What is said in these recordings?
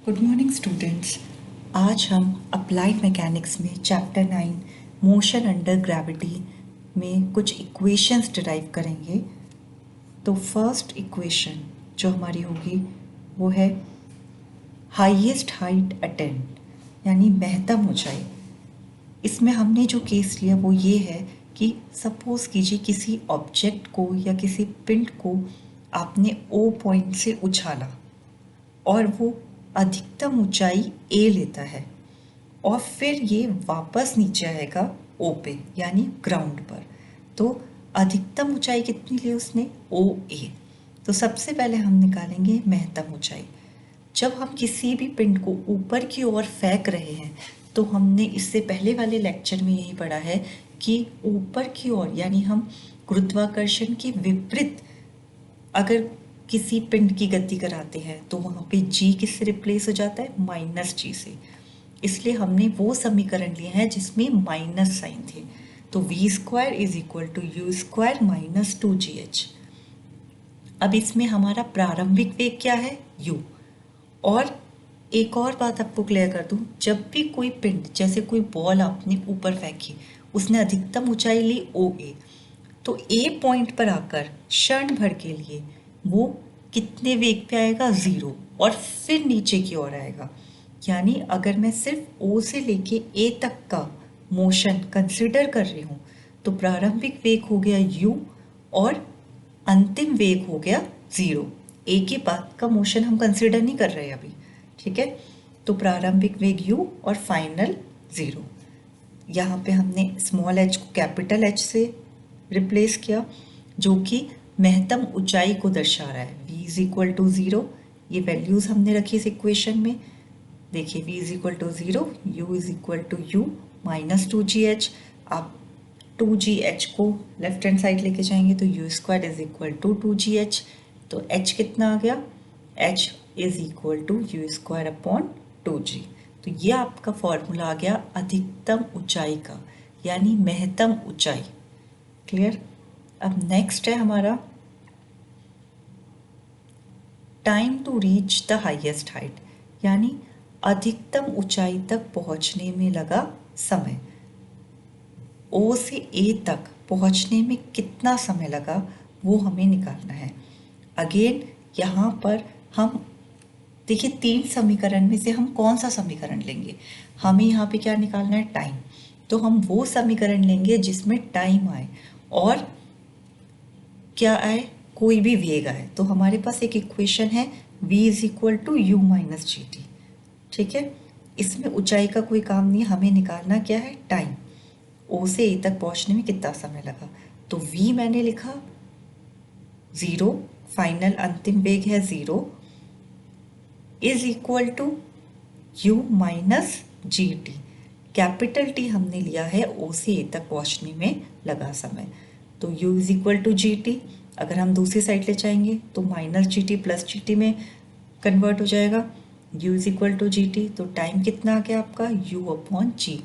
Good morning students. आज हम applied mechanics में चैप्टर 9 मोशन अंडर ग्रेविटी में कुछ इक्वेशंस डिराइव करेंगे। तो फर्स्ट इक्वेशन जो हमारी होगी वो है हाईएस्ट हाइट अटेंड, यानी महत्तम ऊंचाई। इसमें हमने जो केस लिया वो ये है कि सपोज कीजिए किसी ऑब्जेक्ट को या किसी पिंड को आपने ओ पॉइंट से उछाला और वो अधिकतम ऊंचाई ए लेता है और फिर ये वापस नीचे आएगा ओ पे, यानी ग्राउंड पर। तो अधिकतम ऊंचाई कितनी ली उसने? ओ ए। तो सबसे पहले हम निकालेंगे महत्तम ऊंचाई। जब हम किसी भी पिंड को ऊपर की ओर फेंक रहे हैं तो हमने इससे पहले वाले लेक्चर में यही पढ़ा है कि ऊपर की ओर यानी हम गुरुत्वाकर्षण के विपरीत अगर किसी पिंड की गति कराते हैं तो वहाँ पे g किससे रिप्लेस हो जाता है? माइनस जी से। इसलिए हमने वो समीकरण लिए हैं जिसमें माइनस साइन थे। तो v square is equal to u square minus 2gh। अब इसमें हमारा प्रारंभिक वेग क्या है? u। और एक और बात आपको क्लियर कर दूं, जब भी कोई पिंड, जैसे कोई बॉल आपने ऊपर फेंकी, उसने अधिकतम ऊंचाई ली ओ ए, तो ए पॉइंट पर आकर क्षण भर के लिए वो कितने वेग पे आएगा? 0, और फिर नीचे की ओर आएगा। यानी अगर मैं सिर्फ ओ से लेके ए तक का मोशन कंसिडर कर रही हूँ तो प्रारंभिक वेग हो गया u और अंतिम वेग हो गया 0। ए के बाद का मोशन हम कंसिडर नहीं कर रहे अभी, ठीक है। तो प्रारंभिक वेग u और फाइनल 0। यहाँ पे हमने स्मॉल h को कैपिटल H से रिप्लेस किया, जो कि महत्तम ऊंचाई को दर्शा रहा है। v इज इक्वल टू 0, ये वैल्यूज हमने रखी इस इक्वेशन में। देखिए v is equal to 0, u is equal to u minus 2gh। आप 2gh को लेफ्ट हैंड साइड लेके जाएंगे तो u square is equal to 2gh। तो h कितना आ गया? h is equal to u square upon 2g। तो ये आपका फॉर्मूला आ गया अधिकतम ऊंचाई का, यानी महत्तम ऊंचाई। क्लियर? अब नेक्स्ट है हमारा time to reach the highest height, यानी अधिकतम ऊंचाई तक पहुंचने में लगा समय। ओ से ए तक पहुंचने में कितना समय लगा वो हमें निकालना है। अगेन यहाँ पर हम देखिए 3 समीकरण में से हम कौन सा समीकरण लेंगे? हमें यहाँ पे क्या निकालना है? टाइम। तो हम वो समीकरण लेंगे जिसमें टाइम आए और क्या आए? कोई भी वेग आए। तो हमारे पास एक इक्वेशन है v is equal to u minus g t, ठीक है। इसमें ऊंचाई का कोई काम नहीं, हमें निकालना क्या है? टाइम। ओ से ए तक पहुंचने में कितना समय लगा? तो v मैंने लिखा 0, फाइनल अंतिम वेग है 0, is equal to u minus g t. Capital T हमने लिया है ओ से ए तक पहुंचने में लगा समय। तो u is equal to g t. अगर हम दूसरी साइड ले जाएंगे तो minus g t plus g t में कन्वर्ट हो जाएगा। u is equal to g t. तो टाइम कितना आ गया आपका? u अपॉन जी,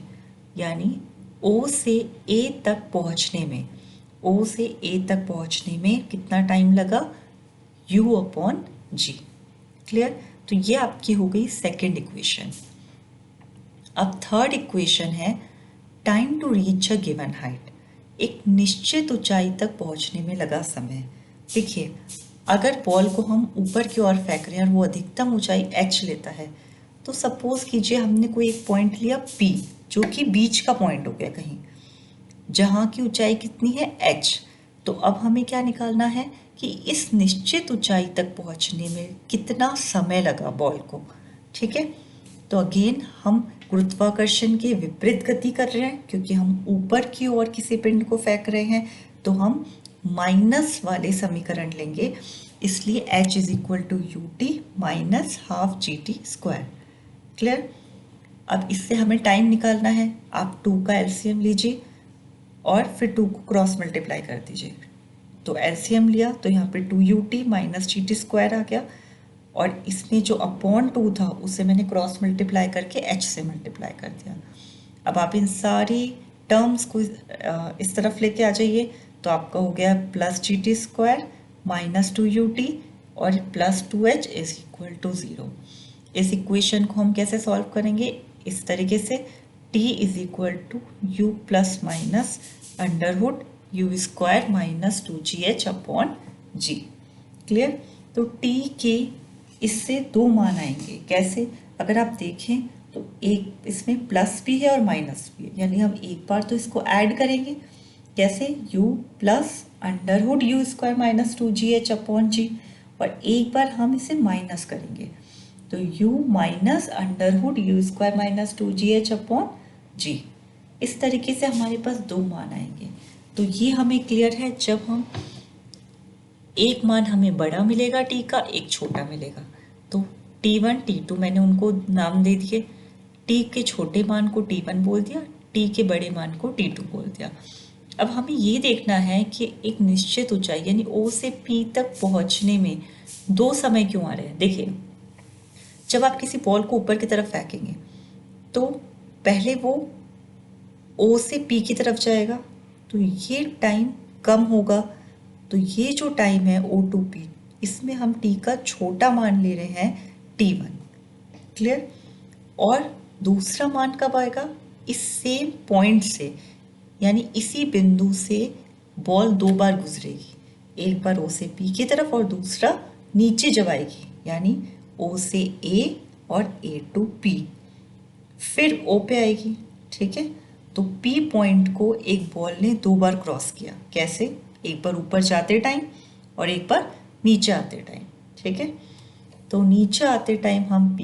यानी o से a तक पहुंचने में, o से a तक पहुंचने में कितना टाइम लगा? u upon g. क्लियर? तो ये आपकी हो गई सेकेंड इक्वेशन। अब थर्ड इक्वेशन है time to reach a given height, एक निश्चित ऊंचाई तक पहुंचने में लगा समय। देखिए अगर बॉल को हम ऊपर की ओर फेंक रहे हैं और वो अधिकतम ऊंचाई h लेता है, तो सपोज कीजिए हमने कोई एक पॉइंट लिया P, जो कि बीच का पॉइंट हो गया कहीं, जहाँ की ऊंचाई कितनी है? h। तो अब हमें क्या निकालना है कि इस निश्चित ऊंचाई तक पहुंचने में कितना समय लगा बॉल को, ठीक है। तो अगेन हम गुरुत्वाकर्षण के विपरीत गति कर रहे हैं, क्योंकि हम ऊपर की ओर किसी पिंड को फेंक रहे हैं, तो हम माइनस वाले समीकरण लेंगे। इसलिए h is equal to u t minus half g t square. Clear? अब इससे हमें टाइम निकालना है। आप 2 का एलसीएम लीजिए और फिर 2 को क्रॉस मल्टीप्लाई कर दीजिए। तो एलसीएम लिया तो यहाँ पे 2ut minus g t square आ गया, और इसमें जो अपॉन 2 था उसे मैंने क्रॉस मल्टीप्लाई करके h से मल्टीप्लाई कर दिया। अब आप इन सारी टर्म्स को इस तरफ लेके आ जाइए, तो आपका हो गया plus g t square minus 2ut और plus 2h is equal to 0। इस इक्वेशन को हम कैसे सॉल्व करेंगे, इस तरीके से t is equal to u plus minus under root u square minus 2gh upon g. Clear. तो t के इससे दो मान आएंगे, कैसे, अगर आप देखें तो एक इसमें प्लस भी है और माइनस भी है, यानी हम एक बार तो इसको ऐड करेंगे, कैसे, u plus under root u square minus 2gh upon g, और एक बार हम इसे माइनस करेंगे तो u minus under root u square minus 2gh upon g. इस तरीके से हमारे पास दो मान आएंगे। तो ये हमें क्लियर है, जब हम एक मान हमें बड़ा मिलेगा t का, एक छोटा मिलेगा, तो t1 t2 मैंने उनको नाम दे दिए, t के छोटे मान को t1 बोल दिया, t के बड़े मान को t2 बोल दिया। अब हमें ये देखना है कि एक निश्चित ऊंचाई यानी O से P तक पहुंचने में दो समय क्यों आ रहे हैं। देखिए, जब आप किसी बॉल को ऊपर की तरफ फेंकेंगे तो पहले वो O से P की तरफ जाएगा, तो ये टाइम कम होगा, तो ये जो टाइम है O to P, इसमें हम t का छोटा मान ले रहे हैं t1। क्लियर। और दूसरा मान कब आएगा, इस सेम पॉइंट से, यानी इसी बिंदु से बॉल दो बार गुजरेगी, एक बार O से P की तरफ और दूसरा नीचे जब आएगी, यानी O से A और A to P, फिर O पे आएगी। ठीक है, तो P पॉइंट को एक बॉल ने दो बार क्रॉस किया, कैसे, एक बार ऊपर जाते टाइम और एक बार नीचे आते टाइम। ठीक है, तो नीचे आते टाइम हम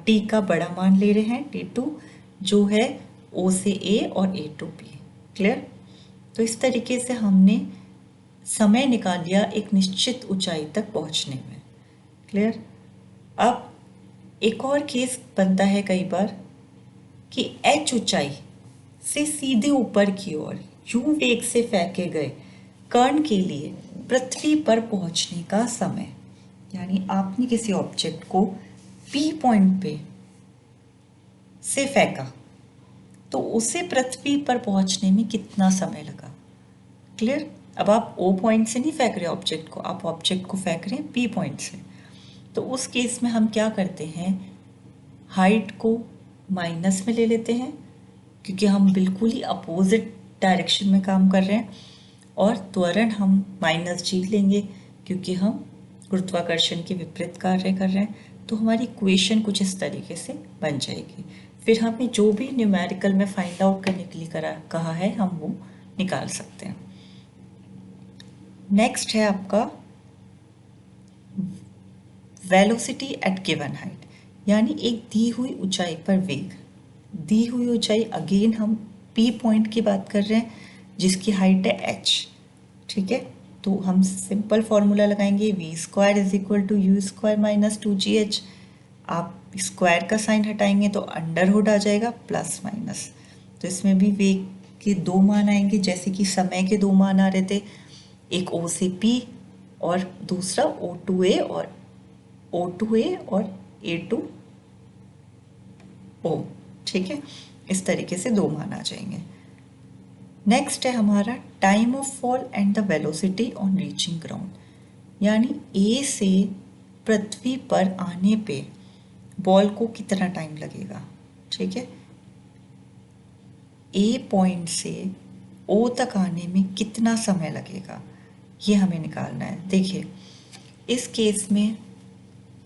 t का बड़ा मान ले रहे हैं t2, जो है O से A और A to P। क्लियर। तो इस तरीके से हमने समय निकाल लिया एक निश्चित ऊंचाई तक पहुंचने में। क्लियर। अब एक और केस बनता है कई बार कि h ऊंचाई से सीधे ऊपर की ओर u वेग से फेंके गए कण के लिए पृथ्वी पर पहुंचने का समय, यानी आपने किसी ऑब्जेक्ट को P पॉइंट पे से फेंका तो उसे पृथ्वी पर पहुंचने में कितना समय लगा। क्लियर। अब आप O पॉइंट से नहीं फेंक रहे ऑब्जेक्ट को, आप ऑब्जेक्ट को फेंक रहे हैं P पॉइंट से। तो उस केस में हम क्या करते हैं, हाइट को माइनस में ले लेते हैं, क्योंकि हम बिल्कुल ही अपोजिट डायरेक्शन में काम कर रहे हैं, और त्वरण हम माइनस जी लेंगे क्योंकि हम गुरुत्वाकर्षण के विपरीत कार्य कर रहे हैं। तो हमारी इक्वेशन कुछ इस तरीके से बन जाएगी। फिर हमें जो भी न्यूमेरिकल में फाइंड आउट करने के लिए कहा है हम वो निकाल सकते हैं। नेक्स्ट है आपका वेलोसिटी एट गिवन हाइट, यानी एक दी हुई ऊंचाई पर वेग। दी हुई ऊंचाई अगेन हम P पॉइंट की बात कर रहे हैं जिसकी हाइट है h। ठीक है, तो हम सिंपल फॉर्मूला लगाएंगे v square is equal to u square minus 2gh। आप स्क्वायर का साइन हटाएंगे तो अंडर रूट आ जाएगा प्लस माइनस। तो इसमें भी वेग के दो मान आएंगे, जैसे कि समय के दो मान आ रहे थे, एक O से P और दूसरा O to A और O to A और A to O। ठीक है, इस तरीके से दो मान आ जाएंगे। नेक्स्ट है हमारा time of fall and the velocity on reaching ground, यानी A से पृथ्वी पर आने पे बॉल को कितना टाइम लगेगा। ठीक है, A पॉइंट से O तक आने में कितना समय लगेगा, ये हमें निकालना है। देखिए, इस केस में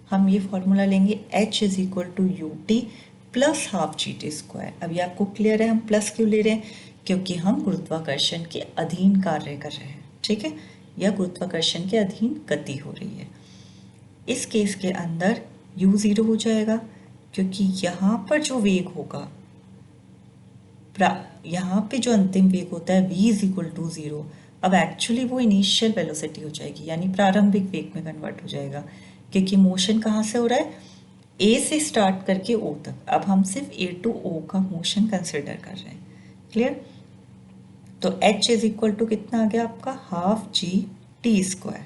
हम ये फॉर्मूला लेंगे h is equal to u t plus half g t square. अभी आपको क्लियर है हम प्लस क्यों ले रहे हैं, क्योंकि हम गुरुत्वाकर्षण के अधीन कार्य कर रहे हैं। ठीक है, या गुरुत्वाकर्षण के अधीन गति हो रही है। इस केस के अंदर u ज़ीरो हो जाएगा, क्योंकि यहाँ पर जो वेग होगा, यहाँ पे जो अंतिम वेग होता है v is equal to zero, अब एक्चुअली वो इनिशियल वेलोसिटी हो जाएगी, यानी प्रारंभिक वेग में कन्वर्ट हो जाएगा, क्योंकि मोशन कहाँ से हो रहा है, A से स्टार्ट करके O तक। अब हम सिर्फ A टू O का मोशन कंसिडर कर रहे हैं। क्लियर। तो h इज इक्वल टू कितना आ गया आपका, हाफ जी टी स्क्वायर।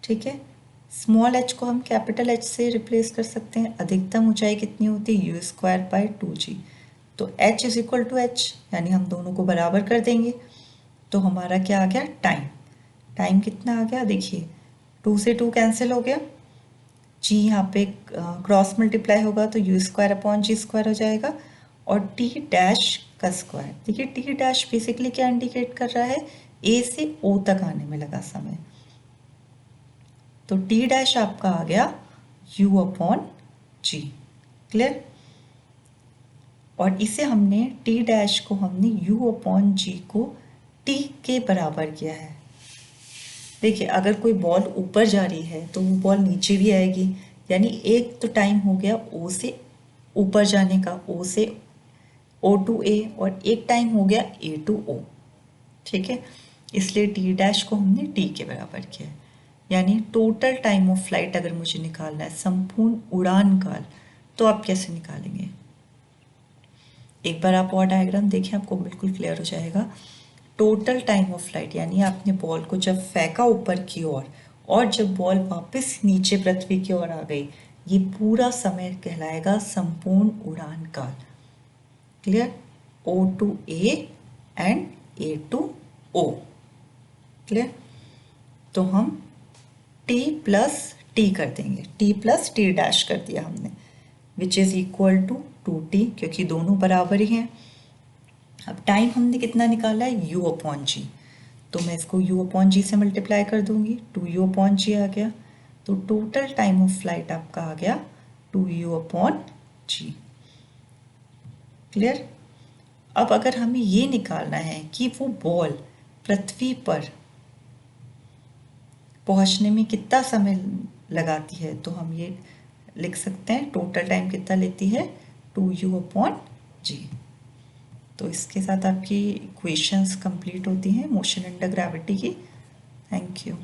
ठीक है, स्मॉल h को हम कैपिटल H से रिप्लेस कर सकते हैं। अधिकतम ऊंचाई कितनी होती है, यू स्क्वायर बाय 2g। तो h is equal to h, यानी हम दोनों को बराबर कर देंगे। तो हमारा क्या आ गया, टाइम। टाइम कितना आ गया, देखिए 2 से 2 कैंसिल हो गया, जी यहाँ पे क्रॉस मल्टीप्लाई होगा तो u square upon g square हो जाएगा, और टी डैश का स्क्वायर। देखिए टी डैश बेसिकली क्या इंडिकेट कर रहा है, ए से ओ तक आने में लगा समय। तो टी डैश आपका आ गया यू अपॉन जी। क्लियर? और इसे हमने टी डैश को हमने यू अपॉन जी को टी के बराबर किया है। देखिए अगर कोई बॉल ऊपर जा रही है तो वो बॉल नीचे भी आएगी, यानी एक तो टाइम हो गया ओ से ऊपर जाने का, ओ से ओ टू ए, और एक टाइम हो गया ए टू ओ। ठीक है, इसलिए टी डैश को हमने टी के बराबर किया है। यानी टोटल टाइम ऑफ फ्लाइट अगर मुझे निकालना है, संपूर्ण उड़ान काल, तो आप कैसे निकालेंगे? एक बार आप और डायग्राम देखें, आपको बिल्कुल क्लियर हो जाएगा। टोटल टाइम ऑफ फ्लाइट यानी आपने बॉल को जब फेंका ऊपर की ओर और जब बॉल वापस नीचे पृथ्वी की ओर आ गई, ये पूरा समय कहलाएगा संपूर्ण उड़ान काल। Clear? O to A and A to O. Clear? तो हम टी प्लस टी कर देंगे, टी प्लस टी डैश कर दिया हमने, which is equal to 2t, क्योंकि दोनों बराबर ही हैं। अब टाइम हमने कितना निकाला है, u अपॉन जी, तो मैं इसको u अपॉन जी से मल्टीप्लाई कर दूंगी, 2u अपॉन जी आ गया। तो टोटल टाइम ऑफ फ्लाइट आपका आ गया 2u अपॉन जी। क्लियर? अब अगर हमें ये निकालना है कि वो बॉल पृथ्वी पर पहुंचने में कितना समय लगाती है, तो हम ये लिख सकते हैं टोटल टाइम कितना लेती है, 2u अपॉन जी। तो इसके साथ आपकी इक्वेशंस कंप्लीट होती हैं मोशन अंडर ग्रेविटी की। Thank you.